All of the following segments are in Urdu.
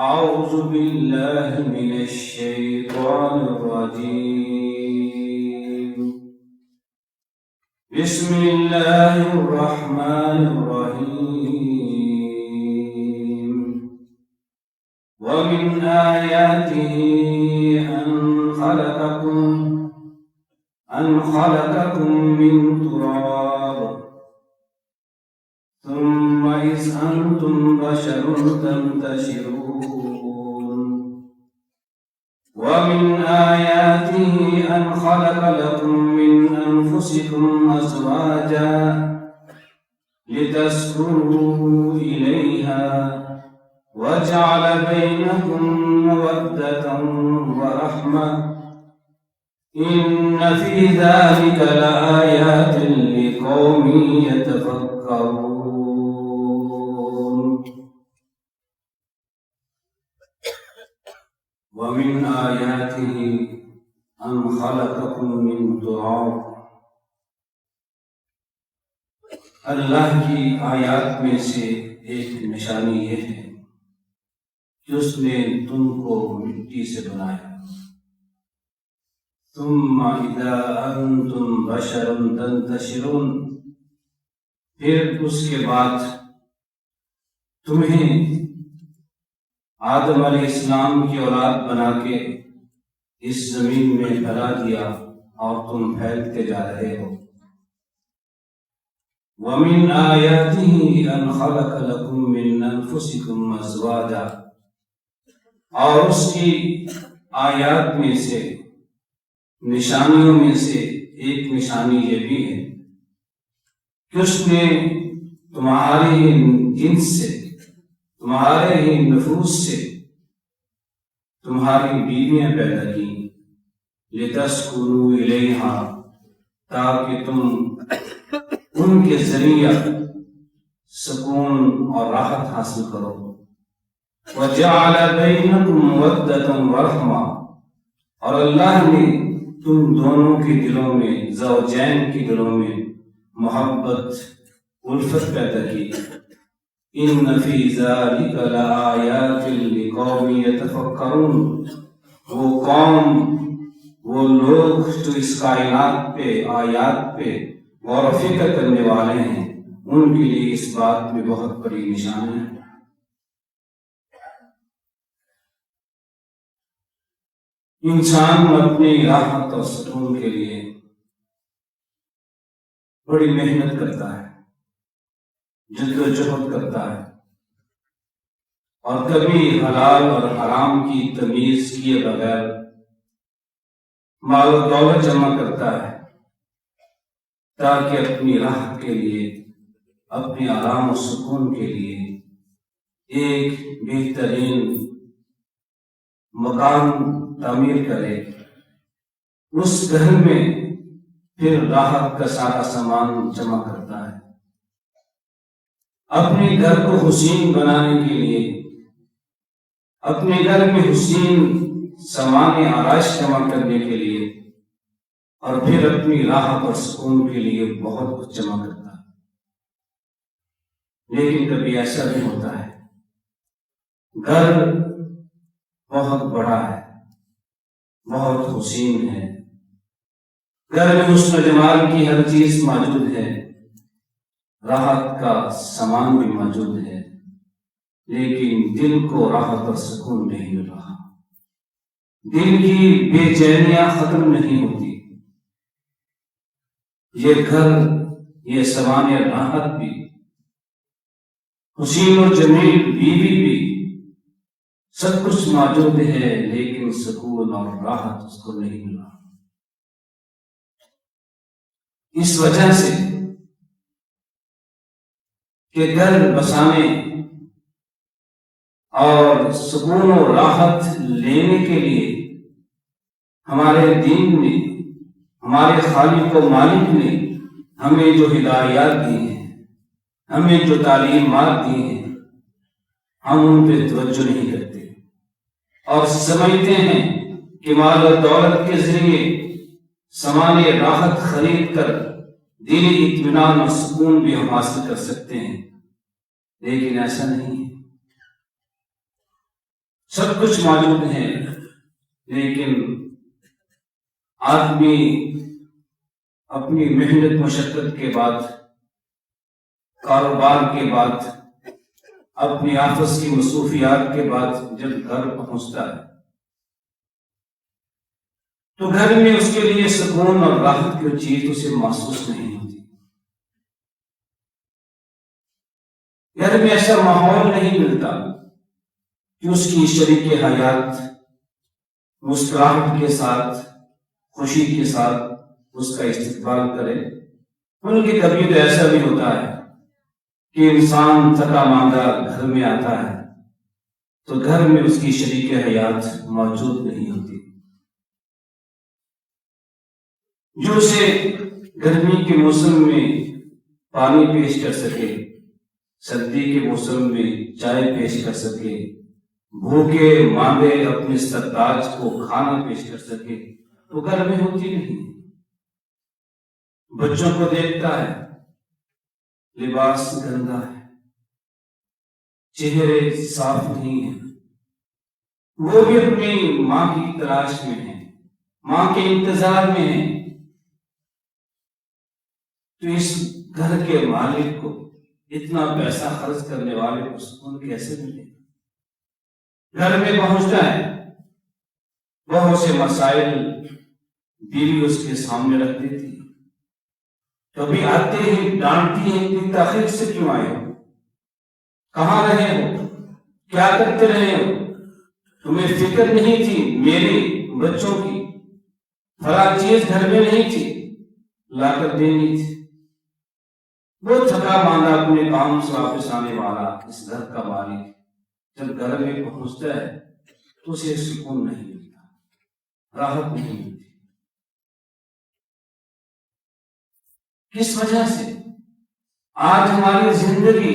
أعوذ بالله من الشيطان الرجيم. بسم الله الرحمن الرحيم. ومن آياته أن خلقكم من تراب ثم إذ أنتم بشر تنتشرون. ومن آياته أن خلق لكم من أنفسكم أزواجا لتسكنوا إليها وجعل بينكم مودة ورحمة إن في ذلك لآيات لقوم يتفكرون. ومن آياته أن خلقكم من تراب. اللہ کی آیات میں سے ایک نشانی یہ ہے کہ اس نے تم کو مٹی سے بنایا. ثم اذا انتم بشر تنتشرون. پھر اس کے بعد تمہیں آدم علیہ السلام کی اولاد بنا کے اس زمین میں پھیلا دیا اور تم پھیلتے جا رہے ہو. وَمِنْ آيَاتِهِ أَنْ خَلَقَ لَكُم مِّنْ أَنفُسِكُمْ أَزْوَاجًا. اور اس کی آیات میں سے نشانیوں میں سے ایک نشانی یہ بھی ہے کہ اس نے تمہارے جنس سے تمہارے ہی نفوس سے تمہاری بیویاں پیدا کی. لِتَسْكُنُوا إِلَيْهَا. تاکہ تم ان کے ذریعہ سکون اور راحت حاصل کرو. وَجَعَلَ بَيْنَكُمْ مَوَدَّةً وَرَحْمَةً. اور اللہ نے تم دونوں کے دلوں میں زوجین کے دلوں میں محبت الفت پیدا کی. ان فی ذلک لآیات لقوم یتفکرون. وہ قوم، وہ لوگ جو اس کائنات پہ آیات پہ غور و فکر کرنے والے ہیں، ان کے لیے اس بات میں بہت بڑی نشانی ہے. انسان اپنی راحت اور سکون کے لیے بڑی محنت کرتا ہے، جدوجہد کرتا ہے، اور کبھی حلال اور حرام کی تمیز کیے بغیر مال و دولت جمع کرتا ہے تاکہ اپنی راحت کے لیے، اپنے آرام و سکون کے لیے ایک بہترین مکان تعمیر کرے. اس گھر میں پھر راحت کا سارا سامان جمع کرتا ہے. اپنے گھر کو حسین بنانے کے لیے اپنے گھر میں حسین سامان آرائش جمع کرنے کے لیے اور پھر اپنی راحت اور سکون کے لیے بہت کچھ جمع کرتا ہے. لیکن کبھی ایسا بھی ہوتا ہے گھر بہت بڑا ہے، بہت حسین ہے، گھر میں حسن و جمال کی ہر چیز موجود ہے، راحت کا سامان بھی موجود ہے، لیکن دل کو راحت اور سکون نہیں مل رہا. دل کی بے چینیاں ختم نہیں ہوتی. یہ گھر، یہ سامان راحت بھی، حسین و جمیل بیوی بھی، سب کچھ موجود ہے، لیکن سکون اور راحت اس کو نہیں مل رہا. اس وجہ سے کہ گھر بسانے اور سکون و راحت لینے کے لیے ہمارے دین نے، ہمارے خالق و مالک نے ہمیں جو ہدایات دی ہیں، ہمیں جو تعلیمات دی ہیں، ہم ان پہ توجہ نہیں کرتے اور سمجھتے ہیں کہ مال و دولت کے ذریعے سامان راحت خرید کر دینی اطمینان اور سکون بھی ہم حاصل کر سکتے ہیں، لیکن ایسا نہیں ہے. سب کچھ موجود ہے، لیکن آدمی اپنی محنت مشقت کے بعد، کاروبار کے بعد، اپنی آفس کی مصروفیات کے بعد جب گھر پہنچتا ہے تو گھر میں اس کے لیے سکون اور راحت کی چیز اسے محسوس نہیں ہوتی۔ گھر میں ایسا ماحول نہیں ملتا کہ اس کی شریک حیات مسکراہٹ کے ساتھ، خوشی کے ساتھ اس کا استقبال کرے۔ ان کی کبھی تو ایسا بھی ہوتا ہے کہ انسان تھکا ماندہ گھر میں آتا ہے تو گھر میں اس کی شریک حیات موجود نہیں ہوتی، جو اسے گرمی کے موسم میں پانی پیش کر سکے، سردی کے موسم میں چائے پیش کر سکے، بھوکے ماندے اپنے سرتاج کو کھانا پیش کر سکے، وہ گھر میں ہوتی نہیں۔ بچوں کو دیکھتا ہے، لباس گندا ہے، چہرے صاف نہیں ہیں، وہ بھی اپنی ماں کی تلاش میں ہیں، ماں کے انتظار میں ہیں، تو اس گھر کے مالک کو، اتنا پیسہ خرچ کرنے والے کو سکون کیسے ملے؟ گھر میں پہنچتا ہے، بہت سے مسائل بیوی اس کے سامنے رکھ دیتی ہے، کبھی آتے ہی ڈانٹتی ہے کہ تاخیر سے کیوں آئے ہو، کہاں رہے ہو، کیا کرتے رہے ہو، تمہیں فکر نہیں تھی میری بچوں کی، فلاں چیز گھر میں نہیں تھی، لا کر دینی تھی۔ وہ تھکا ماندہ اپنے کام سے واپس آنے والا اس گھر کا مالک جب گھر میں پہنچتا ہے تو اسے سکون نہیں ملتا، راحت نہیں ملتی۔ کس وجہ سے؟ آج ہماری زندگی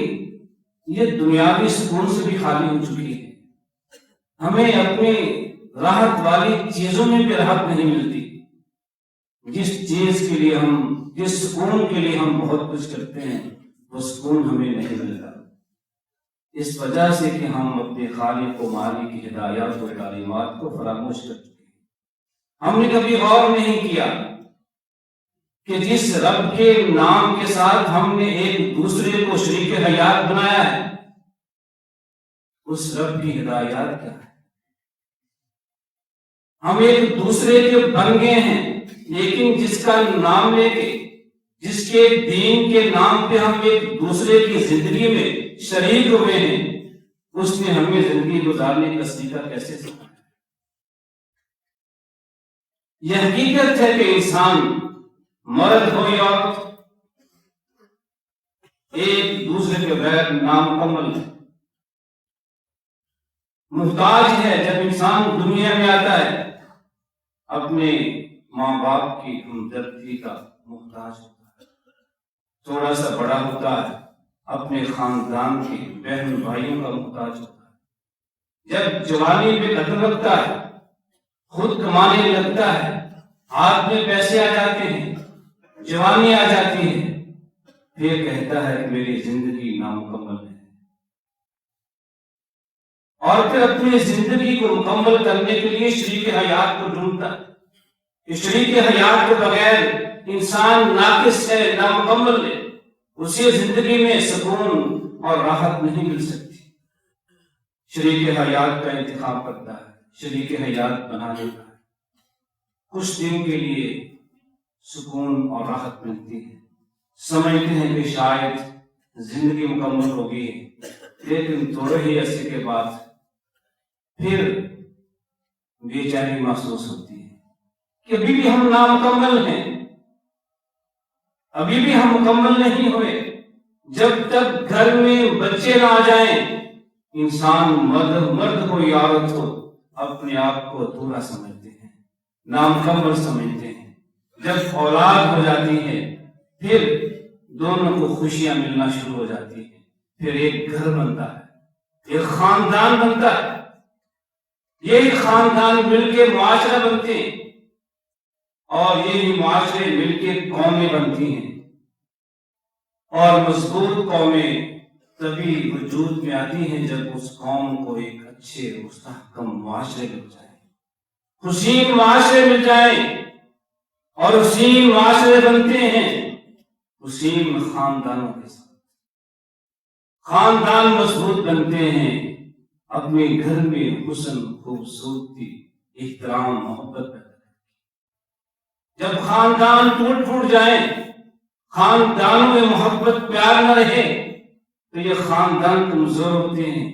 یہ دنیاوی سکون سے بھی خالی ہو چکی ہے، ہمیں اپنی راحت والی چیزوں میں بھی راحت نہیں ملتی، جس چیز کے لیے جس سکون کے لیے ہم بہت کچھ کرتے ہیں وہ سکون ہمیں نہیں ملتا، اس وجہ سے کہ ہم اپنے خالق و مالک کی ہدایات و تعلیمات کو فراموش کر چکے ہیں۔ ہم نے کبھی غور نہیں کیا کہ جس رب کے نام کے ساتھ ہم نے ایک دوسرے کو شریک حیات بنایا ہے، اس رب کی ہدایات کیا ہے؟ ہم ایک دوسرے کے بنگے ہیں، لیکن جس کا نام لے کے، جس کے دین کے نام پہ ہم ایک دوسرے کی زندگی میں شریک ہوئے ہیں، اس نے ہمیں زندگی گزارنے کا سلیقہ کیسے سکھایا؟ یہ حقیقت ہے کہ انسان، مرد ہو یا عورت، ایک دوسرے کے بغیر نامکمل ہے، محتاج ہے۔ جب انسان دنیا میں آتا ہے اپنے ماں باپ کی ہمدردی کا محتاج ہوتا ہے، تھوڑا سا بڑا ہوتا ہے اپنے خاندان کے بہن بھائیوں کا محتاج ہوتا ہے، جب جوانی میں قدم رکھتا ہے، خود کمانے لگتا ہے، ہاتھ میں پیسے آ جاتے ہیں، جوانی آ جاتی ہے، پھر کہتا ہے کہ میری زندگی نامکمل ہے، اور پھر اپنی زندگی کو مکمل کرنے کے لیے شریک حیات کو ڈھونڈتا ہے۔ کہ شریک حیات کے بغیر انسان ناقص ہے، نامکمل ہے، اسے زندگی میں سکون اور راحت نہیں مل سکتی۔ شریک حیات کا انتخاب کرتا ہے، شریک حیات بنا لیتا ہے، کچھ دن کے لیے سکون اور راحت ملتی ہے، سمجھتے ہیں کہ شاید زندگی مکمل ہوگی، لیکن تھوڑے ہی عرصے کے بعد پھر بے چینی محسوس ہوتی ہے کہ ابھی بھی ہم نامکمل ہیں، ابھی بھی ہم مکمل نہیں ہوئے۔ جب تک گھر میں بچے نہ آ جائیں، انسان مرد ہو یا عورت ہو، اپنے آپ کو ادھورا سمجھتے ہیں، نامکمل سمجھتے ہیں۔ جب اولاد ہو جاتی ہے پھر دونوں کو خوشیاں ملنا شروع ہو جاتی ہیں، پھر ایک گھر بنتا ہے، ایک خاندان بنتا ہے، یہی خاندان مل کے معاشرہ بنتے ہیں، اور یہی معاشرے مل کے قومیں بنتی ہیں، اور مضبوط قومیں تبھی وجود میں آتی ہیں جب اس قوم کو ایک اچھے مستحکم معاشرے مل جائے، حسین معاشرے مل جائیں، اور حسین معاشرے بنتے ہیں حسین خاندانوں کے ساتھ۔ خاندان مضبوط بنتے ہیں اپنے گھر میں حسن، خوبصورتی، احترام، محبت پیدا کریں۔ جب خاندان ٹوٹ جائیں، خاندانوں میں محبت پیار نہ رہے تو یہ خاندان کمزور ہوتے ہیں۔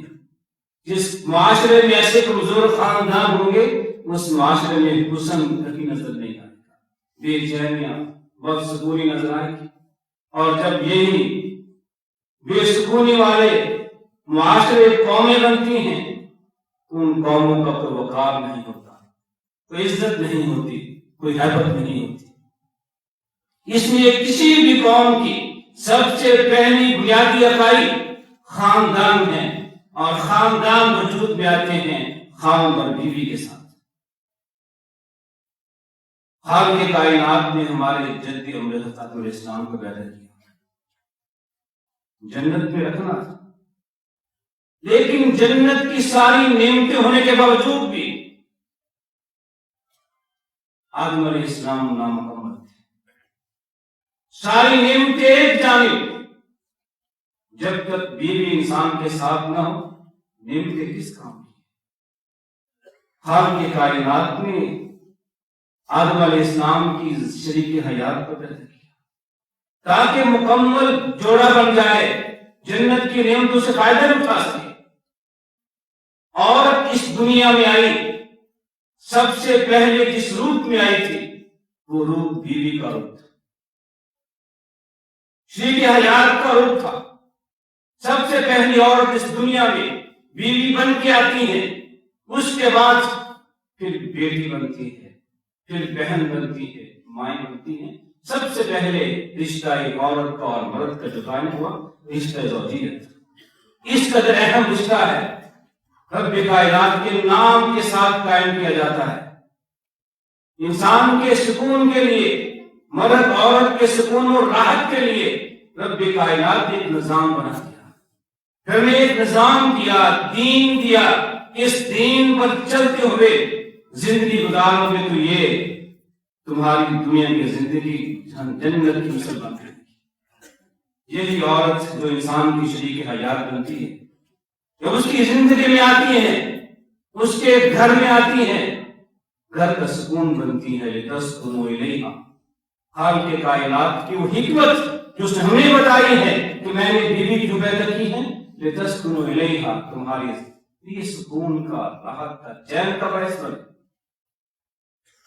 جس معاشرے میں ایسے کمزور خاندان ہوں گے اس معاشرے میں حسن کبھی نظر نہیں آئے گا، بے چینیاں، بد سکونی نظر آئے گی۔ اور جب یہی بے سکونی والے معاشرے قومیں بنتی ہیں تو ان قوموں کا کوئی وقار نہیں ہوتا، کوئی عزت نہیں ہوتی، کوئی ہیبت نہیں ہوتی۔ اس لیے کسی بھی قوم کی سب سے پہلی بنیادی اکائی خاندان ہے، اور خاندان وجود میں آتے ہیں خاوند اور بیوی کے ساتھ۔ خالق کائنات نے ہمارے جد حضرت علیہ السلام کو پیدا کیا، جنت میں رکھنا تھا، لیکن جنت کی ساری نعمتیں ہونے کے باوجود بھی آدم علیہ السلام نامکمل تھے۔ ساری نعمتیں ایک جانب، جب تک بیوی انسان کے ساتھ نہ ہو نعمتیں کس کام کی؟ خالق کائنات نے آدم علیہ السلام کی شریک حیات کو پیدا کیا تاکہ مکمل جوڑا بن جائے، جنت کی نعمتوں سے فائدہ اٹھا سکے۔ عورت اس دنیا میں آئی، سب سے پہلے جس روپ میں آئی تھی وہ روپ بیوی کا روپ تھا، شریک حیات کا روپ تھا۔ سب سے پہلی عورت اس دنیا میں بیوی بن کے آتی ہے، اس کے بعد پھر بیٹی بنتی ہے، پھر بہن بنتی ہے، مائیں بنتی ہیں۔ سب سے پہلے رشتہ ایک عورت کا اور مرد کا جو قائم ہوا رشتہ زوجیت، اس قدر اہم رشتہ ہے، رب کائنات کے نام کے ساتھ قائم کیا جاتا ہے۔ انسان کے سکون کے لیے، مرد عورت کے سکون اور راحت کے لیے رب کائنات نے ایک نظام بنا دیا، پھر نے ایک نظام دیا، دین دیا۔ اس دین پر چلتے ہوئے زندگی گزارو گے تو یہ تمہاری دنیا کی زندگی جنت کی مثل بن جائے گی۔ یہی عورت جو انسان کی شریک حیات بنتی ہے، جب اس کی زندگی میں آتی ہے، اس کے گھر میں آتی ہے، گھر کا سکون بنتی ہے۔ لتسکنوا الیہا، خالق کائنات کی وہ حکمت جو اس نے ہمیں بتائی ہے کہ میں نے بیوی کیوں پیدا کی ہے، لتسکنوا الیہا، تمہاری یہ سکون کا، راحت کا، چین کا باعث بنے۔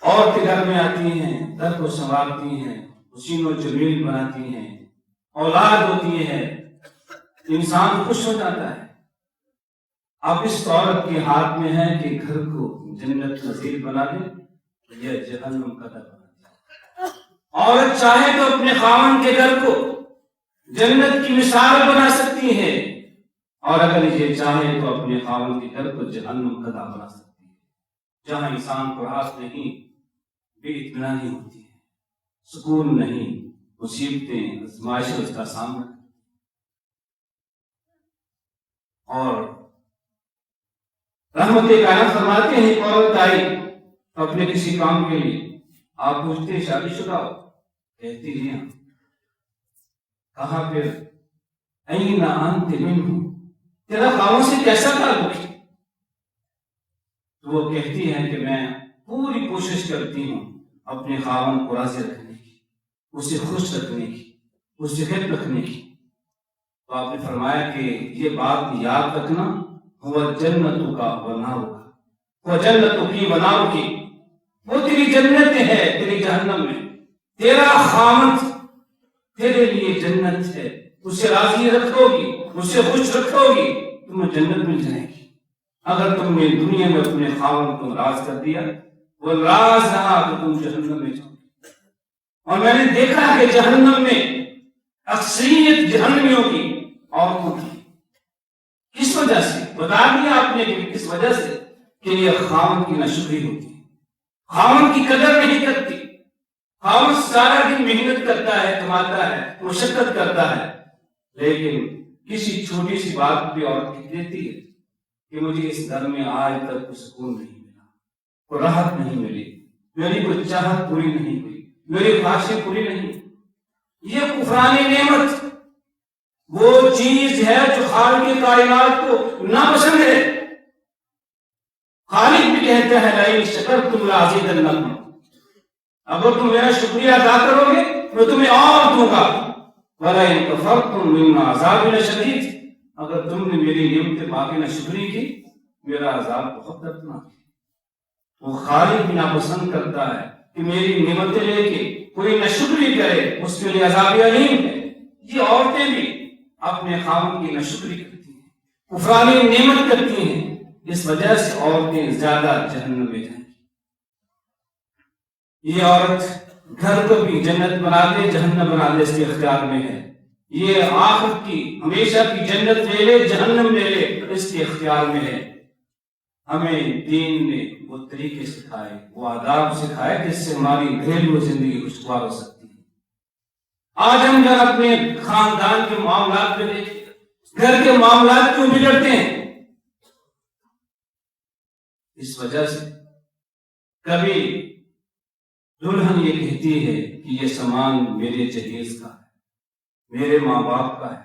عورتیں گھر میں آتی ہیں، گھر کو سنوارتی ہیں، حسین و جمیل بناتی ہیں، اولاد ہوتی ہے، انسان خوش ہو جاتا ہے۔ اب اس عورت کے ہاتھ میں ہے کہ گھر کو جنت نظیر بنا دے یا جہنم کا در بنا دے۔ عورت چاہے تو اپنے خاوند کے گھر کو جنت کی مثال بنا سکتی ہے، اور اگر یہ چاہے تو اپنے خاوند کے گھر کو جہنم کا در بنا سکتی ہے، جہاں انسان کو راحت نہیں، بے اطمینانی ہوتی ہے، سکون نہیں، مصیبتیں، آزمائشیں اس کا سامنا۔ اور رحمت کائنات فرماتے ہیں، ایک عورت آئی اپنے کسی کام کے لیے، آپ پوچھتے شادی شدہ ہو؟ کہتی جی ہاں۔ کہا پھر این انت منہ، تیرا خاوند سے کیسا تعلق ہے؟ تو وہ کہتی ہے کہ میں پوری کوشش کرتی ہوں اپنے خاوند کو راضی رکھنے کی، اسے خوش رکھنے کی، اسے خط رکھنے کی۔ تو آپ نے فرمایا کہ یہ بات یاد رکھنا، وہ جنتوں کا بناؤ کا، وہ جنتوں کی بناؤ کی، وہ تیری جنت ہے تیری جہنم میں۔ تیرا خاوند تیرے لیے جنت ہے، اسے راضی رکھو گی، اسے خوش رکھو گی، تمہیں جنت مل جائے گی۔ اگر تم نے دنیا میں اپنے خاوند کو ناراض کر دیا، وہ ناراض رہا تو تم جہنم میں جاؤ۔ اور میں نے دیکھا کہ جہنم میں اکثریت جہنمیوں کی عورتوں کی، کس وجہ سے بتا دیا آپ نے کہ کس وجہ سے، کہ یہ خاوند کی ناشکری ہوتی ہے، خاوند کی قدر نہیں کرتی۔ خاوند سارا دن محنت کرتا ہے، کماتا ہے، مشقت کرتا ہے، لیکن کسی چھوٹی سی بات پہ عورت کہتی ہے کہ مجھے اس گھر میں آج تک کوئی سکون نہیں ملا، کوئی راحت نہیں ملی، میری کوئی چاہت پوری نہیں ہوئی، میری خواہشیں پوری نہیں. یہ کفران نعمت وہ چیز ہے جو خالق کائنات کو ناپسند ہے. خالق بھی کہتا ہے لئن شکرتم لازیدنکم، اگر تم میرا شکریہ ادا کرو گے میں تمہیں اور دوں گا. وَلَئِن كَفَرْتُمْ مِنْ عَذَابِ لَشَدِيدٌ، اگر تم نے میری نعمت باقی نہ شکری کی میرا عذاب بہت دردناک ہے. وہ خالق بھی ناپسند کرتا ہے کہ میری نعمتیں لے کے کوئی نہ شکری کرے، اس کے لیے عذاب علیم ہے. یہ عورتیں بھی اپنے خاوند کی نہ شکری کرتی ہیں، کفران نعمت کرتی ہیں، اس وجہ سے عورتیں زیادہ جہنم میں جائیں. یہ عورت گھر کو بھی جنت بنا دے جہنم بنا دے، اس کے اختیار میں ہے. یہ آخر کی ہمیشہ کی جنت لے لے جہنم لے لے، اس کے اختیار میں ہے. ہمیں دین نے وہ طریقے سکھائے، وہ آداب سکھائے جس سے ہماری گھریلو زندگی خوشگوار ہو سکتی ہے. آج ہم جب اپنے خاندان کے معاملات میں دیکھیں، گھر کے معاملات کیوں بگڑتے ہیں؟ اس وجہ سے کبھی دلہن یہ کہتی ہے کہ یہ سامان میرے جہیز کا ہے، میرے ماں باپ کا ہے.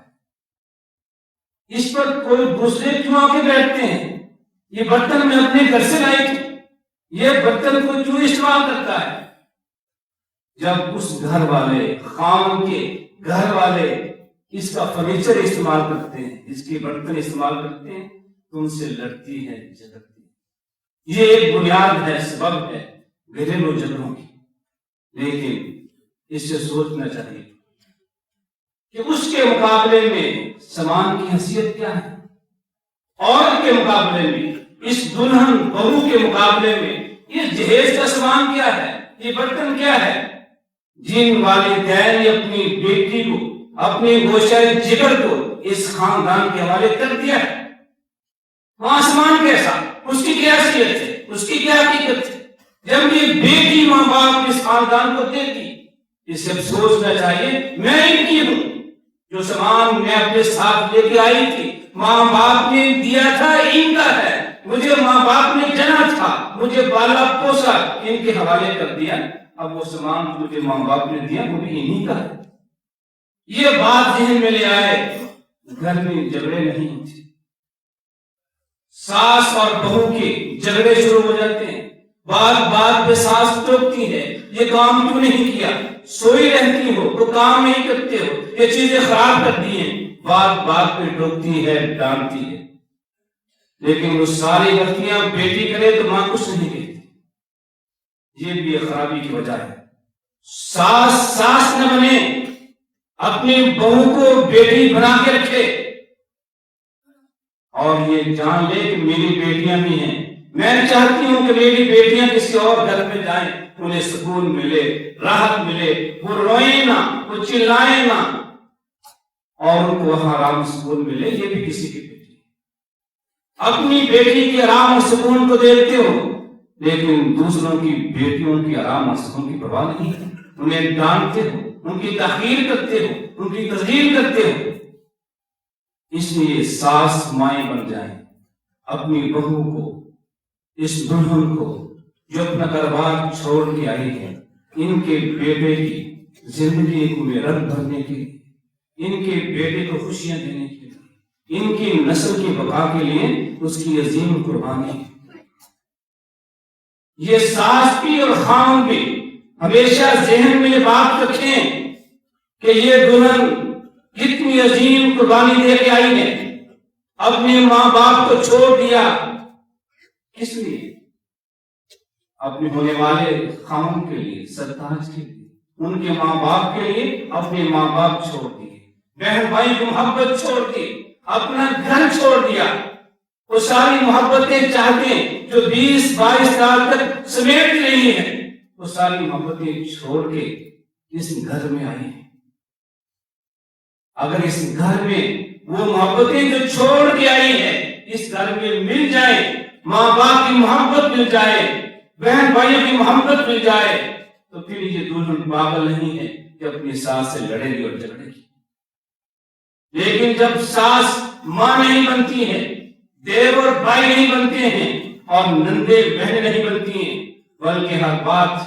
اس پر کوئی دوسرے کیوں آ کے بیٹھتے ہیں؟ یہ برتن میں اپنے گھر سے لائی تھی، یہ برتن کو کیوں استعمال کرتا ہے؟ جب اس گھر والے خاوند کے گھر والے اس کا فرنیچر استعمال کرتے ہیں، اس کے برتن استعمال کرتے ہیں تو ان سے لڑتی ہے، جھگڑتی ہے. یہ ایک بنیاد ہے، سبب ہے گھریلو جھگڑوں کی. لیکن اس سے سوچنا چاہیے کہ اس کے مقابلے میں سامان کی حیثیت کیا ہے. عورت کے مقابلے میں، اس دلہن بہو کے مقابلے میں یہ جہیز کا سامان کیا ہے، یہ برتن کیا ہے. جن والدین نے اپنی بیٹی کو، اپنی گوشہ جگر کو اس خاندان کے حوالے کر دیا ہے، وہاں سامان کیسا، اس کی کیا حیثیت ہے، اس کی کیا حقیقت ہے. جب یہ بیٹی ماں باپ اس خاندان کو دیتی، اس سے سوچنا چاہیے میں ان کی ہوں. جو سامان میں اپنے ساتھ لے کے آئی تھی ماں باپ نے دیا تھا، ان کا ہے. مجھے ماں باپ نے جنا تھا، مجھے بالا پوسا، ان کے حوالے کر دیا. اب وہ سامان مجھے ماں باپ نے دیا وہ بھی انہی کا ہے. یہ بات ذہن میں لے آئے، گھر میں جھگڑے نہیں ہوتے. ساس اور بہو کے جھگڑے شروع ہو جاتے ہیں. بات پہ ساس ٹوکتی ہے، یہ کام کیوں نہیں کیا، سوئی رہتی ہو تو کام نہیں کرتے ہو، یہ چیزیں خراب کرتی ہیں. بات پہ ٹوکتی ہے، ڈانٹتی ہے. لیکن وہ ساری غلطیاں بیٹی کرے تو ماں کچھ نہیں کہتی. یہ بھی ایک خرابی کی وجہ ہے. ساس نہ بنے، اپنی بہو کو بیٹی بنا کے رکھے اور یہ جان لے کہ میری بیٹیاں بھی ہیں. میں چاہتی ہوں کہ میری بیٹیاں کسی اور گھر میں جائیں، انہیں سکون ملے، راحت ملے، وہ روئیں نہ، وہ چلائیں نہ، اور ان کو وہاں آرام سکون ملے. یہ بھی کسی کی بیٹی ہے. اپنی بیٹی کے آرام اور سکون کو دیکھتے ہو، لیکن دوسروں کی بیٹیوں کی آرام اور سکون کی پرواہ نہیں ہے. انہیں ڈانٹتے ہو، ان کی تحقیر کرتے ہو، ان کی تذلیل کرتے ہو. اس لیے ساس مائیں بن جائیں، اپنی بہو کو، اس دلہن کو جو اپنا گھر-بار چھوڑ کے آئی ہے، ان کے بیٹے کی زندگی میں رنگ بھرنے کے لیے، ان کے بیٹے کو خوشیاں دینے کے لیے، ان کی نسل کی بقا کے لیے اس کی عظیم قربانی ہے. یہ ساس بھی اور خاوند بھی ہمیشہ ذہن میں یہ بات رکھیں کہ یہ دلہن کتنی عظیم قربانی دے کے آئی ہے. اپنے ماں باپ کو چھوڑ دیا، کس لیے؟ اپنے ہونے والے خاوند کے لیے، سرتاج کے لیے، ان کے ماں باپ کے لیے اپنے ماں باپ چھوڑ دیے، بہن بھائی کی محبت چھوڑ دی، اپنا گھر چھوڑ دیا. وہ ساری محبتیں چاہتے ہیں جو 20-22 سال تک سمیٹ رہی ہیں، وہ ساری محبتیں چھوڑ کے اس گھر میں آئی ہیں. اگر اس گھر میں وہ محبتیں جو چھوڑ کے آئی ہیں اس گھر میں مل جائیں، ماں باپ کی محبت مل جائے، بہن بھائیوں کی محبت مل جائے، تو پھر یہ دلہن پاگل نہیں ہے کہ اپنی ساس سے لڑے گی اور جھگڑے گی. لیکن جب ساس ماں نہیں بنتی ہے، دیور بھائی نہیں بنتے ہیں، اور نندے بہنیں نہیں بنتی ہیں، بلکہ ہر بات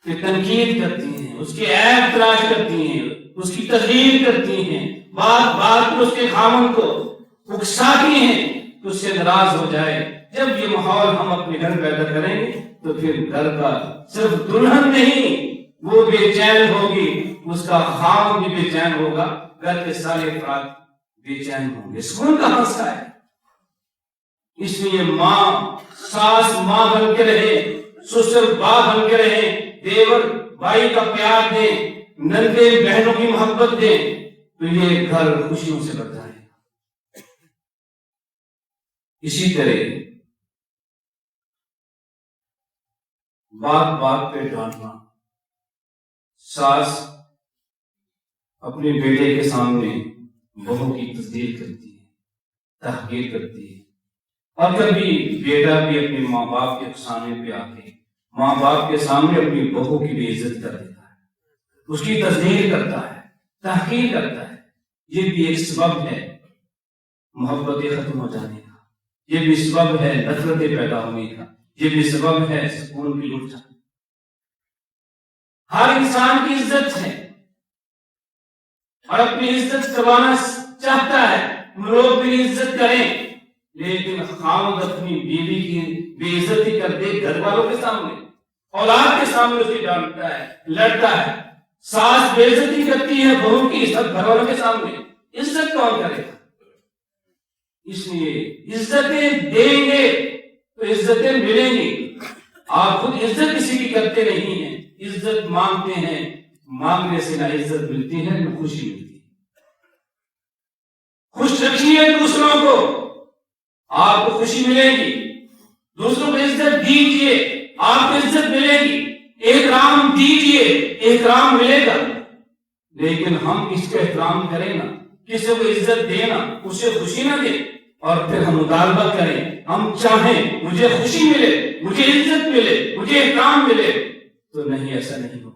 کی تنقید کرتی ہیں، اس کے عیب تلاش کرتی ہیں، اس کی تقریر کرتی ہیں، بات بات پر اس کے خاوند کو اکساتی ہیں کہ اس سے ناراض ہو جائے. جب یہ ماحول ہم اپنے گھر پیدا کریں گے تو پھر گھر کا صرف دلہن نہیں وہ بے چین ہوگی، اس کا خاوند بھی بے چین ہوگا، گھر کے سارے افراد بے چین ہوں گے. سکون کہاں سے ہے؟ اس لیے ماں ساس ماں بن کے رہے، سسر باپ بن کے رہے، دیور بھائی کا پیار دیں، نندے بہنوں کی محبت دیں، تو یہ گھر خوشیوں سے بھر جائے. اسی طرح بات بات پہ ڈانٹنا. ساس اپنے بیٹے کے سامنے بہو کی تذلیل کرتی ہے، تحقیر کرتی ہے، اور کبھی بیٹا بھی اپنے ماں باپ کے سامنے پہ آ کے ماں باپ کے سامنے اپنی بہو کی بھی عزت کر دیتا ہے، اس کی تذلیل کرتا ہے، تحقیر کرتا ہے. یہ بھی ایک سبب ہے محبتیں ختم ہو جانے کا، یہ بھی سبب ہے نفرتیں پیدا ہونے کا، یہ بھی سبب ہے سکون کی لٹ جانے. ہر انسان کی عزت ہے اور اپنی عزت کروانا چاہتا ہے، لوگ بھی عزت کریں، لیکن خاوند اپنی بیوی کی بے عزتی کر دے گھر والوں کے سامنے، اولاد کے سامنے اسے ڈانٹتا ہے، لڑتا ہے. ساس بے عزتی کرتی ہے بہو کی عزت گھر والوں کے سامنے، عزت کون کرے گا؟ اس لیے عزتیں دیں گے تو عزتیں ملیں گی. آپ خود عزت کسی کی کرتے نہیں ہیں، عزت مانگتے ہیں، مانگنے سے نہ عزت ملتی ہے نہ خوشی ملتی ہے. خوش رکھیے دوسروں کو، آپ کو خوشی ملے گی. دوسروں کو عزت دیجیے، آپ کو عزت ملے گی. احترام دیجیے، احترام ملے گا. لیکن ہم اس کا احترام کریں نا، کسی کو عزت دینا، اسے خوشی نہ دیں، اور پھر ہم مطالبہ کریں، ہم چاہیں مجھے خوشی ملے، مجھے عزت ملے، مجھے احترام ملے، تو نہیں، ایسا نہیں ہوگا.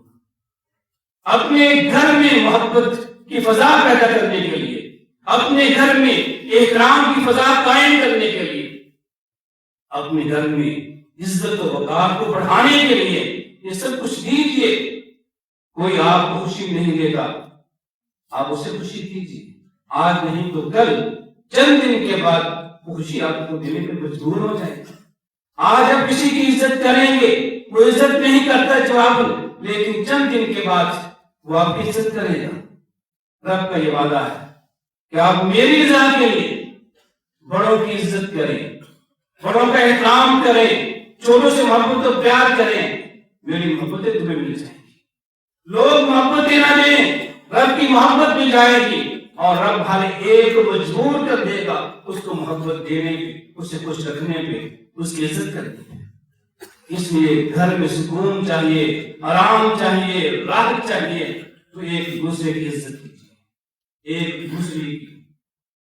اپنے گھر میں محبت کی فضا پیدا کرنے کے لیے، اپنے گھر میں احترام کی فضا قائم کرنے کے لیے، اپنے گھر میں عزت و وقار کو بڑھانے کے لیے یہ سب کچھ دیجیے. کوئی آپ کو خوشی نہیں دے گا، آپ اسے خوشی دیجیے. آج نہیں تو کل، چند دن کے بعد خوشی آپ کو دینے پر مجبور ہو جائے گا. آج آپ کسی کی عزت کریں گے، وہ عزت نہیں کرتا جواب، لیکن چند دن کے بعد وہ آپ کی عزت کرے گا. رب کا یہ وعدہ ہے کہ آپ میری رضا کے لیے بڑوں کی عزت کریں، بڑوں کا احترام کریں، چھوٹوں سے محبت و پیار کریں، میری محبتیں تمہیں مل جائیں گی. لوگ محبتیں نہ دیں، رب کی محبت مل جائے گی، اور رب ہر ایک کو مجبور کر دے گا اس کو محبت دینے پہ، اسے خوش رکھنے پہ، اس کی عزت کرنے پہ. اس لیے گھر میں سکون چاہیے، آرام چاہیے، راحت چاہیے، تو ایک دوسرے کی عزت کیجیے، ایک دوسرے کی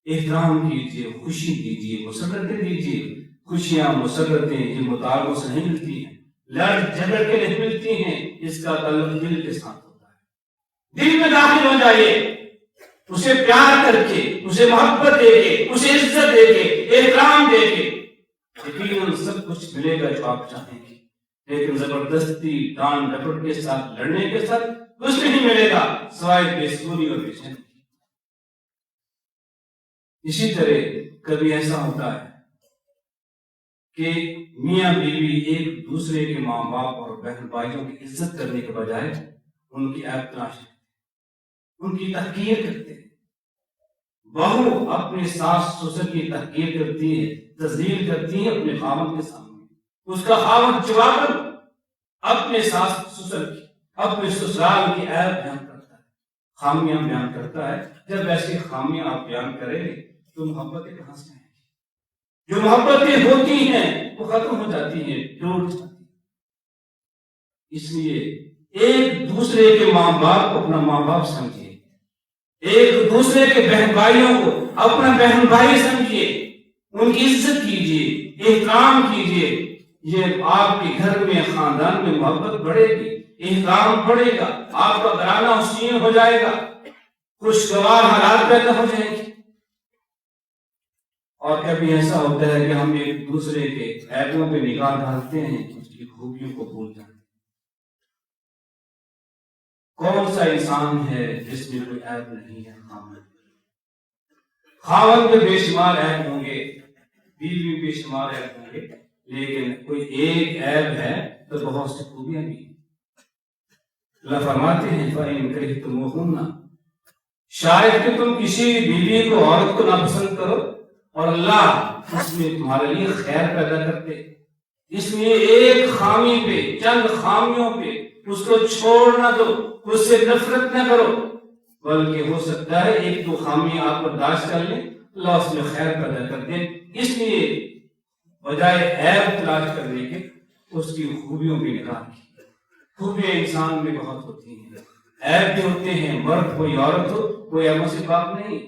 احترام کیجیے، خوشی دیجیے، مسرتیں دیجیے. خوشیاں مسرتیں یہ مطالبوں سے نہیں ملتی ہیں، لڑ جھگڑ کے نہیں ملتی ہیں، اس کا تعلق دل کے ساتھ ہوتا ہے. دل میں داخل ہو جائیے، اسے پیار کر کے، اسے محبت دے کے، اسے عزت دے کے، احترام دے کے، یقیناً سب کچھ ملے گا جو آپ چاہیں گے. لیکن زبردستی ڈانٹ ڈپٹ کے ساتھ، لڑنے کے ساتھ کچھ نہیں ملے گا سوائے بے سکونی اور بے چینی. اسی طرح کبھی ایسا ہوتا ہے کہ میاں بیوی ایک دوسرے کے ماں باپ اور بہن بھائیوں کی عزت کرنے کے بجائے ان کی عیب تلاش کرتے، ان کی تحقیر کرتے. بہو اپنے ساس سسر کی تحقیر کرتی ہے، تذلیل کرتی ہے اپنے خاوند کے سامنے. اس کا خاوند جواباً اپنے ساس سسر کی، اپنے سسرال کی عیب بیان کرتا ہے، خامیاں بیان کرتا ہے. جب ایسی خامیاں آپ بیان کریں گے تو محبتیں کہاں سے آئیں گی؟ جو محبتیں ہوتی ہیں وہ ختم ہو جاتی ہیں، ٹوٹ جاتی ہیں. اس لیے ایک دوسرے کے ماں باپ کو اپنا ماں باپ سمجھیے، ایک دوسرے کے بہن بھائیوں کو اپنا بہن بھائی سمجھیے، ان کی عزت کیجیے، احترام کیجیے. یہ آپ کے گھر میں، خاندان میں محبت بڑھے گی، احترام بڑھے گا، آپ کا گھرانہ حسین ہو جائے گا، خوشگوار حالات پیدا ہو جائیں گے۔ اور کبھی ایسا ہوتا ہے کہ ہم ایک دوسرے کے عیبوں پہ نگاہ ڈالتے ہیں، اس کی خوبیوں کو بھول جاتے ہیں۔ کون سا انسان ہے جس میں کوئی عیب نہیں ہے؟ خاوند کے بے شمار عیب ہوں گے، بیوی بے شمار عیب ہوں گے، لیکن کوئی ایک عیب ہے تو بہت سی خوبیاں بھی۔ اللہ فرماتے ہیں فَإِن كَرِهْتُمُوهُنَّ، شاید کہ تم کسی بیوی کو، عورت کو ناپسند کرو اور اللہ اس میں تمہارے لیے خیر پیدا کرتے، اس میں ایک خامی پہ، چند خامیوں پہ اس کو چھوڑ نہ دو، اس سے نفرت نہ کرو، بلکہ ہو سکتا ہے ایک دو خامی آپ برداشت کر لیں، اللہ اس میں خیر پیدا کر دے۔ اس لیے بجائے عیب تلاش کرنے کے اس کی خوبیوں کی نگاہ کی۔ خوبیاں انسان میں بہت ہوتی ہیں، عیب بھی ہوتے ہیں، مرد ہو یا عورت ہو، کوئی عیبوں سے پاک نہیں۔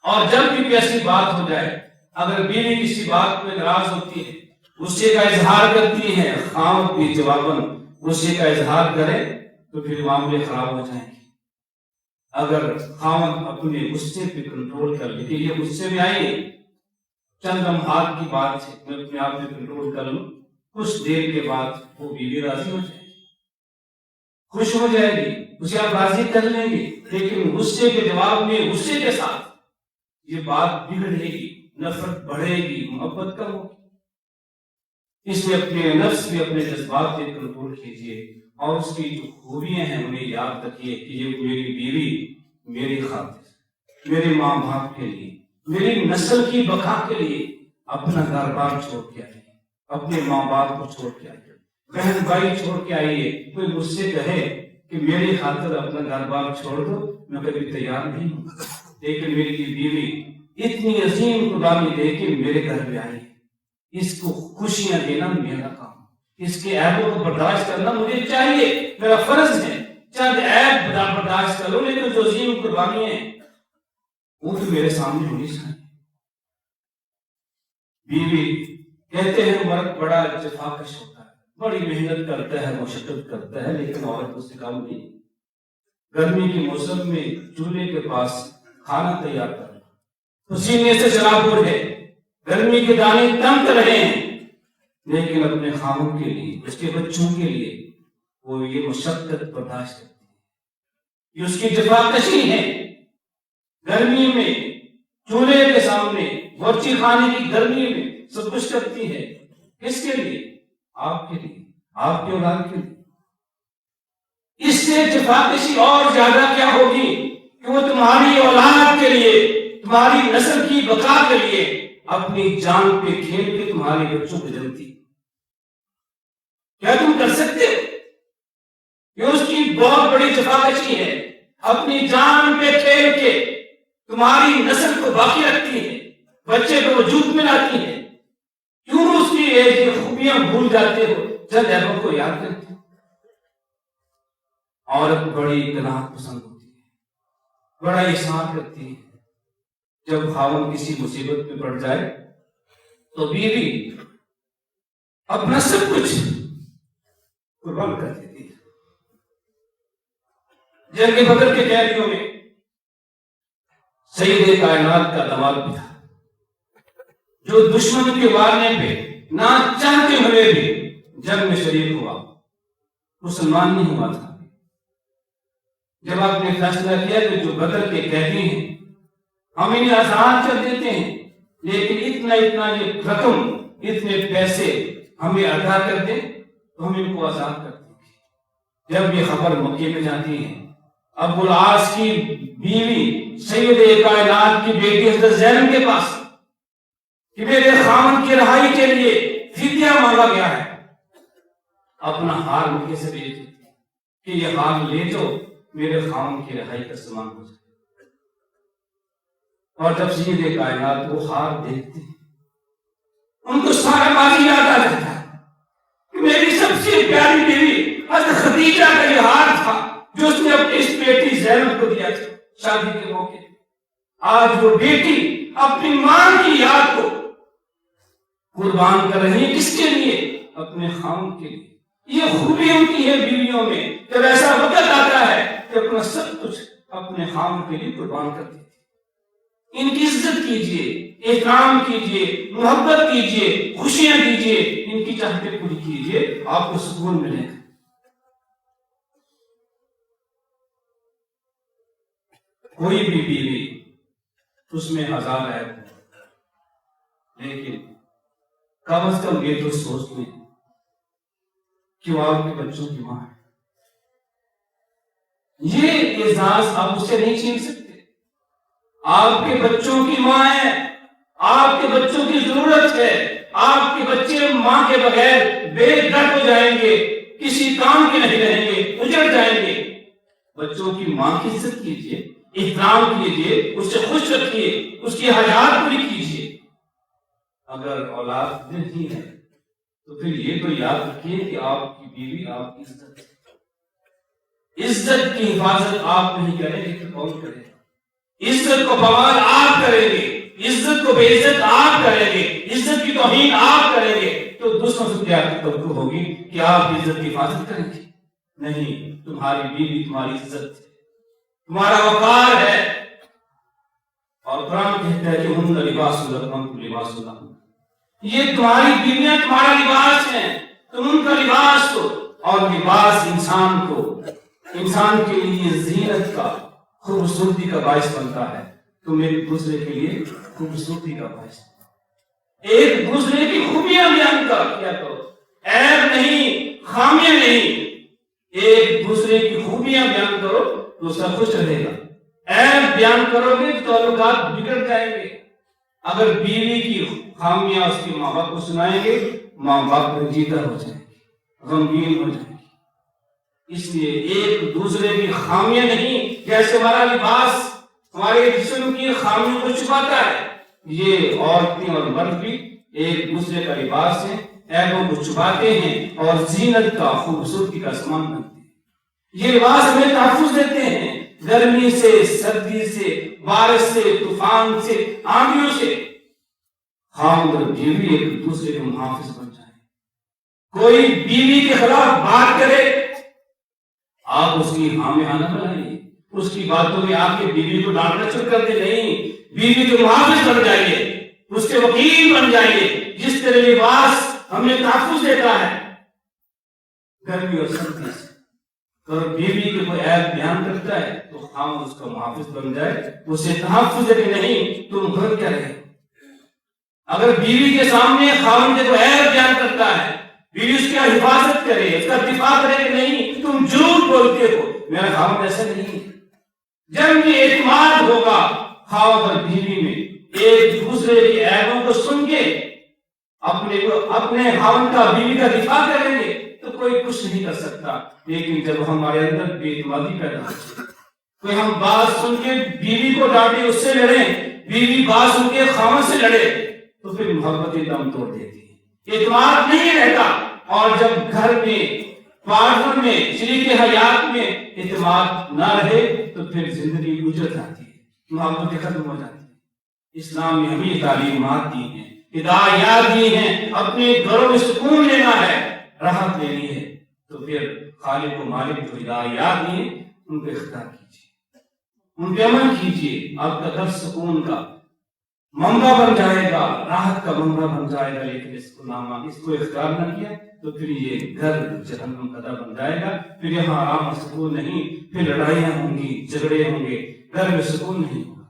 اور جب بھی ایسی بات ہو جائے، اگر بیوی کسی بات میں ناراض ہوتی ہے، غصے کا اظہار کرتی ہے، خاوند بھی جواباً غصے کا اظہار کرے تو پھر معاملے خراب ہو جائیں گے۔ اگر خاوند اپنے غصے پہ کنٹرول کر لے کہ یہ غصے میں آئیے، چند لمحات کی بات ہے، میں اپنے آپ پہ کنٹرول کر لوں، کچھ دیر کے بعد وہ بیوی راضی ہو جائے گی، خوش ہو جائے گی، اسے آپ راضی کر لیں گے، لیکن غصے کے جواب میں غصے کے ساتھ یہ بات بگڑے گی، نفرت بڑھے گی، محبت کم ہوگی۔ اس لیے اپنے نفس پہ، اپنے جذبات پہ کنٹرول کیجیے، اور اس کی جو خوبیاں ہیں انہیں یاد رکھیے کہ یہ میری بیوی میری خاطر، میرے ماں باپ کے لیے، میری نسل کی بقا کے لیے اپنا گھر بار چھوڑ کے آئیے، اپنے ماں باپ کو چھوڑ کے آئیے، بہن بھائی چھوڑ کے آئیے۔ کوئی مجھ سے کہے کہ میری خاطر اپنا گھر بار چھوڑ دو، میں کبھی تیار نہیں ہوں، لیکن میری بیوی اتنی عظیم قربانی دے کے میرے گھر میں آئی، اس کو خوشیاں دینا میرا کام، اس کے عیبوں کو برداشت کرنا مجھے چاہیے، میرا فرض ہے۔ چند عیب برداشت کرو، لیکن جو عظیم قربانی ہے وہ تو میرے سامنے ہونی چاہیے۔ بیوی کہتے ہیں مرد بڑا جفاکش ہوتا ہے، بڑی محنت کرتا ہے، مشقت کرتا ہے، لیکن عورت اس سے کام نہیں۔ گرمی کے موسم میں چولہے کے پاس کھانا تیار کرنا، پسینے سے شرابور ہے، گرمی کے دانے تنگ رہے ہیں، لیکن اپنے خاوند کے لیے، اس کے بچوں کے لیے وہ یہ مشقت برداشت کرتی ہے، یہ اس کی جفاکشی ہے۔ گرمی میں چولہے کے سامنے ورچی کھانے کی گرمی میں سب کچھ کرتی ہے، کس کے لیے؟ آپ کے لیے، آپ کے اولاد کے لیے۔ اس سے جفاکشی اور زیادہ کیا ہوگی کہ وہ تمہاری اولاد کے لیے، تمہاری نسل کی بقا کے لیے اپنی جان پہ کھیل کے تمہارے بچوں کو جلتی۔ کیا تم کر سکتے ہو؟ یہ اس کی بہت بڑی جفاکشی ہے، اپنی جان پہ کھیل کے تمہاری نسل کو باقی رکھتی ہے، بچے کو وجود میں لاتی ہے۔ کیوں اس کی یہ خوبیاں بھول جاتے ہو، چند عیبوں کو یاد کرتے ہو؟ عورت بڑی قناعت پسند ہوتی ہے، بڑا احسان کرتی ہے۔ جب خاوند کسی مصیبت میں پڑ جائے تو بیوی اپنا سب کچھ قربان کر دیتی ہے۔ جنگ بدر کے قیدیوں میں سید کائنات کا دماد بھی تھا، جو دشمن کے مارنے پہ نہ چاہتے ہوئے بھی جنگ میں شریک ہوا، مسلمان نہیں ہوا تھا۔ جب آپ نے فیصلہ کیا کہ جو بدر کے قیدی ہیں ہم انہیں آزاد کر دیتے ہیں، لیکن اتنا یہ رقم، اتنے پیسے ہمیں ادا کر دیں تو ہم ان کو آزاد کر دیں گے۔ جب یہ خبر مکے میں جاتی ہے، ابو العاص کی بیوی سید کائنات کی بیٹی حضرت زینب کے پاس کہ میرے خاوند کی رہائی کے لیے فدیہ مانگا گیا ہے، اپنا ہار مکے سے بھیج دیتی کہ یہ ہار لے جاؤ، میرے خاوند کی رہائی کا سامان ہو جائے۔ اور جب سید کائنات وہ ہار دیکھتے ہیں، ان کو سارا ماضی یاد آ جاتا ہے کہ میری سب سے پیاری بیوی حضرت خدیجہ کا یہ ہار تھا جو اس نے اپنی اس بیٹی زینب کو دیا تھا شادی کے موقع۔ آج وہ بیٹی اپنی ماں کی یاد کو قربان کر رہی ہے، کس کے لیے؟ اپنے خاوند کے لیے۔ یہ خوبی ہوتی ہے بیویوں میں، جب ایسا وقت آتا ہے کہ اپنا سب کچھ اپنے خاوند کے لیے قربان کر دیتی تھی۔ ان کی عزت کیجئے، احترام کیجئے، محبت کیجئے، خوشیاں دیجئے، ان کی چاہتیں پوری کیجئے، آپ کو سکون ملے گا۔ کوئی بھی بیوی اس میں ہزار عیب ہو، لیکن کم از کم یہ تو سوچ لیں کہ وہ آپ کے بچوں کی ماں ہے۔ یہ اعزاز آپ اس سے نہیں چھین سکتے۔ آپ کے بچوں کی ماں ہے، آپ کے بچوں کی ضرورت ہے۔ آپ کے بچے ماں کے بغیر بے گھر ہو جائیں گے، کسی کام کے نہیں رہیں گے، اجڑ جائیں گے۔ بچوں کی ماں کی عزت کیجیے، احترام کیجیے، اس سے خوش رکھیے، اس کی حاجات پوری کیجیے۔ اگر اولاد نہیں ہے تو پھر یہ تو یاد رکھیے کہ آپ کی بیوی آپ کی عزت ہے۔ عزت کی حفاظت آپ نہیں کریں گے تو کون کرے گا؟ عزت کو بوال آپ کریں گے، عزت کو بے عزت آپ کریں گے، عزت کی توہین آپ کریں گے، تو دوسروں سے کیا توقع ہوگی کہ آپ عزت کی حفاظت کریں گے؟ نہیں، تمہاری بیوی تمہاری عزت ہے، تمہارا وقار ہے۔ اور قرآن کہتا ہے کہ ہن لباس لکم لباس لہن، یہ تمہاری بیویاں تمہارا لباس ہیں، تم ان کا لباس ہو۔ اور لباس انسان کے لیے زینت کا، خوبصورتی کا باعث بنتا ہے۔ تم ایک دوسرے کے لیے خوبصورتی کا باعث، ایک دوسرے کی خوبیاں بیان کیا کرو، عیب نہیں، خامیاں نہیں، ایک دوسرے کی خوبیاں بیان کرو تو اس کا خوش رہے گا۔ عیب بیان کرو گے تو تعلقات بگڑ جائیں گے۔ اگر بیوی کی خامیاں اس کے ماں باپ کو سنائیں گے، ماں باپ رنجیدہ ہو جائیں گے، غمگین ہو جائیں گے۔ اس لیے ایک دوسرے کی خامیاں نہیں، جیسے ہمارا لباس ہمارے جسم کی خامیوں کو چھپاتا ہے، یہ عورتیں اور مرد بھی ایک دوسرے کا لباس ہے، عیبوں کو چھپاتے ہیں اور زینت کا، خوبصورتی کا سامان بنتے ہیں۔ یہ لباس ہمیں تحفظ دیتے ہیں گرمی سے، سردی سے، بارش سے، طوفان سے، آندھیوں سے۔ خاوند اور بیوی ایک دوسرے کے محافظ بن جائیں۔ کوئی بیوی کے خلاف بات کرے، آپ اس کی ہاں میں نہ بنائیے، اس کی باتوں میں آپ کے بیوی کو ڈانٹنا شروع کر دیں، نہیں، بیوی کے محافظ بن جائیے، اس کے وکیل بن جائیے۔ جس طرح لباس ہمیں تحفظ دیتا ہے گرمی اور سردی سے، اور بیوی کے کوئی عیب بیان کرتا ہے تو خاوند اس کا محافظ بن جائے، اسے تحفظ دے کہ نہیں تم گھر کیا رہے۔ اگر بیوی کے سامنے خاوند کو عیب بیان کرتا ہے، بیوی اس کی حفاظت کرے، اس کا دفاع کرے کہ نہیں تم جھوٹ بولتے ہو، میرا خاوند ایسا نہیں ہے۔ جب یہ اعتماد ہوگا خاوند اور بیوی میں، ایک دوسرے کے عیبوں کو سن کے اپنے خاوند کا، بیوی کا دفاع کریں گے تو کوئی کچھ نہیں کر سکتا۔ لیکن جب ہمارے اندر بے اعتمادی پیدا ہو، کوئی ہم بات سن کے بیوی کو ڈانٹے، اس سے لڑیں، بیوی بات سن کے خاوند سے لڑے، تو پھر محبتیں دم توڑ دیتی ہے، اعتماد نہیں رہتا۔ اور جب گھر میں، پارٹنر میں، شریک حیات میں اعتماد نہ رہے تو پھر زندگی اجڑ جاتی ہے، محبتیں ختم ہو جاتی ہے۔ اسلام نے ہمیں تعلیمات دی ہیں، ہدایات دی ہیں، اپنے گھروں میں سکون لینا ہے، راحت لینی ہے، تو پھر خالق و مالک جو ہدایات دی ہیں ان پہ اختیار کیجیے، ان پہ عمل کیجیے، آپ کا گھر سکون کا منبع بن جائے گا، راحت کا منبع بن جائے گا۔ لیکن اس کو اختیار نہ کیا تو پھر یہ گھر جہنم کا در بن جائے گا، پھر یہاں آرام اور سکون نہیں، پھر لڑائیاں ہوں گی، جھگڑے ہوں گے، گھر میں سکون نہیں ہوگا۔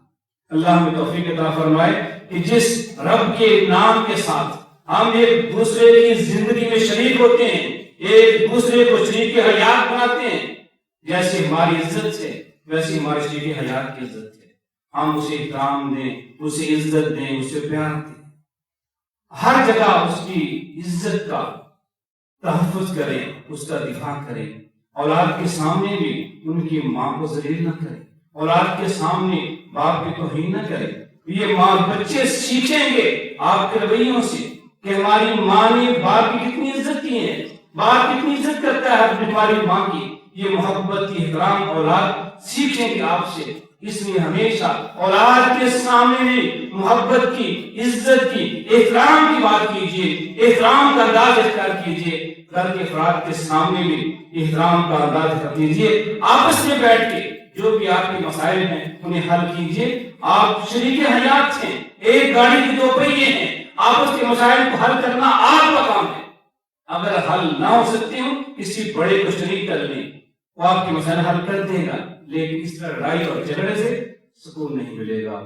اللہ ہمیں توفیق عطا فرمائے کہ جس رب کے نام کے ساتھ ہم ایک دوسرے کی زندگی میں شریک ہوتے ہیں، ایک دوسرے کو شریک حیات بناتے ہیں، جیسے ہماری عزت ہے ویسے ہمارے شریک حیات کی عزت ہے، ہم اسے احترام دیں، اسے عزت دیں، اسے پیار دیں، ہر جگہ اس کی عزت کا تحفظ کریں، اس کا دفاع کریں۔ اولاد کے سامنے بھی ان کی ماں کو ذلیل نہ کریں، اولاد کے سامنے باپ کی توہین نہ کریں۔ یہ بچے سیکھیں گے آپ کے رویوں سے کہ ہماری ماں نے باپ کی کتنی عزت کی ہے، باپ کتنی عزت کرتا ہے ہماری ماں کی۔ یہ محبت کی احترام اولاد سیکھیں گے آپ سے۔ اس لیے ہمیشہ اولاد کے سامنے بھی محبت کی، عزت کی، احترام کی بات کیجیے، احترام کا انداز اختیار کیجیے۔ گھر کے افراد کے سامنے بھی احترام کا انداز اختیار کیجیے، آپس میں بیٹھ کے جو بھی آپ کے مسائل ہیں انہیں حل کیجئے. آپ شریک حیات ہیں، ایک گاڑی کے دو پہیے ہیں، آپس کے مسائل کو حل کرنا آپ کا کام ہے. اگر حل نہ ہو سکتے ہوں کسی بڑے کو شریک کر لیں، وہ آپ کے مسائل حل کر دے گا، لیکن اس طرح لڑائی اور جھگڑے سے سکون نہیں ملے گا.